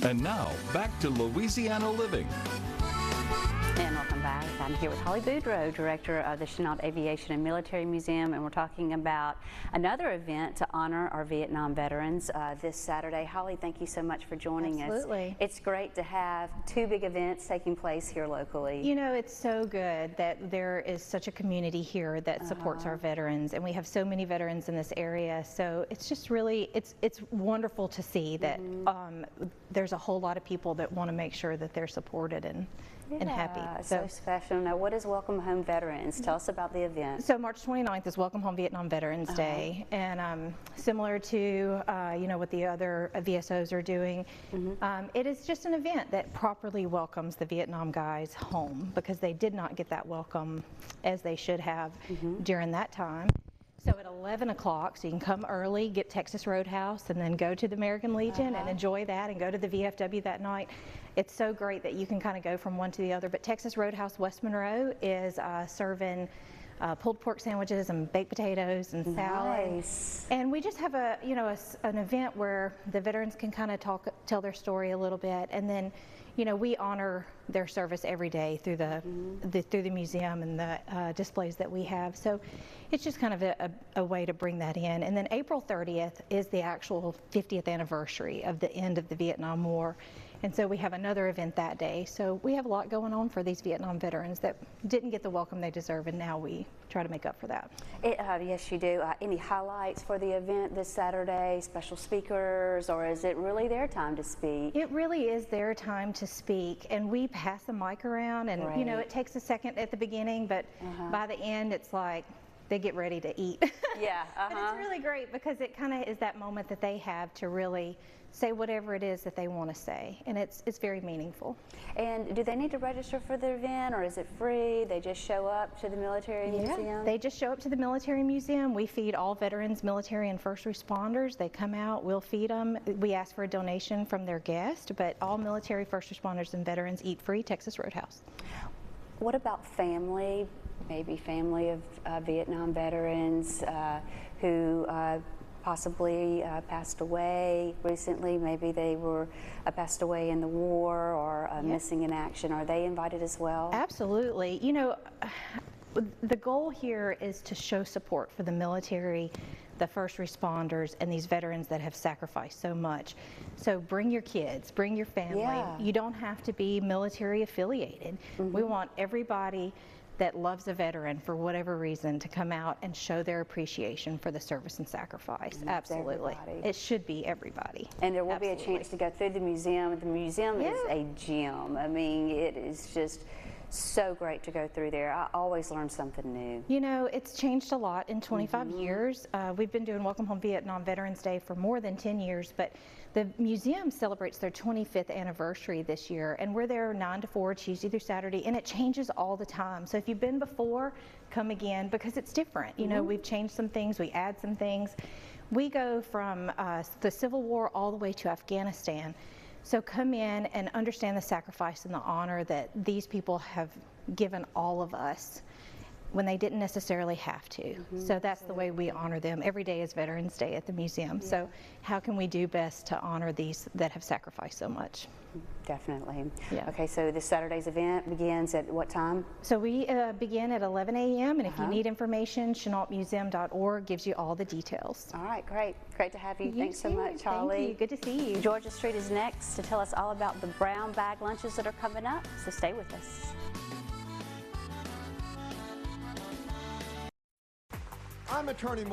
And now, back to Louisiana Living. And welcome back. I'm here with Holly Boudreau, Director of the Chennault Aviation and Military Museum, and we're talking about another event to honor our Vietnam veterans this Saturday. Holly, thank you so much for joining us. Absolutely. It's great to have two big events taking place here locally. You know, it's so good that there is such a community here that supports our veterans, and we have so many veterans in this area, so it's just really, it's wonderful to see that there's a whole lot of people that want to make sure that they're supported and happy. So special. Now, what is Welcome Home Veterans? Tell us about the event. So March 29th is Welcome Home Vietnam Veterans Day, and similar to you know, what the other VSOs are doing, it is just an event that properly welcomes the Vietnam guys home, because they did not get that welcome as they should have during that time. So at 11 o'clock, so you can come early, get Texas Roadhouse, and then go to the American Legion and enjoy that, and go to the VFW that night. It's so great that you can kind of go from one to the other. But Texas Roadhouse West Monroe is serving pulled pork sandwiches and baked potatoes and salad. Nice. And we just have a, you know, an event where the veterans can kind of tell their story a little bit, and then, you know, we honor their service every day through the museum and the displays that we have. So it's just kind of a way to bring that in. And then April 30th is the actual 50th anniversary of the end of the Vietnam War. And so we have another event that day. So we have a lot going on for these Vietnam veterans that didn't get the welcome they deserve, and now we try to make up for that. Yes, you do. Any highlights for the event this Saturday? Special speakers, or is it really their time to speak? It really is their time to speak, and we pass the mic around, and you know, it takes a second at the beginning, but by the end it's like they get ready to eat. Yeah. But it's really great because it kind of is that moment that they have to really say whatever it is that they want to say, and it's very meaningful. And do they need to register for the event, or is it free? They just show up to the military museum? They just show up to the military museum. We feed all veterans, military, and first responders. They come out, we'll feed them. We ask for a donation from their guest, but all military, first responders, and veterans eat free Texas Roadhouse. What about family? Maybe family of Vietnam veterans who possibly passed away recently. Maybe they were passed away in the war or missing in action. Are they invited as well? Absolutely. You know, the goal here is to show support for the military, the first responders, and these veterans that have sacrificed so much. So bring your kids, bring your family. Yeah. You don't have to be military affiliated. We want everybody that loves a veteran for whatever reason to come out and show their appreciation for the service and sacrifice. Absolutely. Everybody. It should be everybody. And there will be a chance to go through the museum. The museum is a gem. I mean, it is just so great to go through there. I always learn something new. You know, it's changed a lot in 25 years. We've been doing Welcome Home Vietnam Veterans Day for more than 10 years, but the museum celebrates their 25th anniversary this year, and we're there 9 to 4, Tuesday through Saturday, and it changes all the time. So if you've been before, come again, because it's different. You know, we've changed some things, we add some things. We go from the Civil War all the way to Afghanistan. So come in and understand the sacrifice and the honor that these people have given all of us when they didn't necessarily have to. So that's the way we honor them. Every day is Veterans Day at the museum. So how can we do best to honor these that have sacrificed so much? Definitely. Yeah. Okay, so this Saturday's event begins at what time? So we begin at 11 a.m. and if you need information, ChennaultMuseum.org gives you all the details. All right, great. Great to have you. Thanks so much, Holly. Thank you. Good to see you. Georgia Street is next to tell us all about the brown bag lunches that are coming up, so stay with us. I'm attorney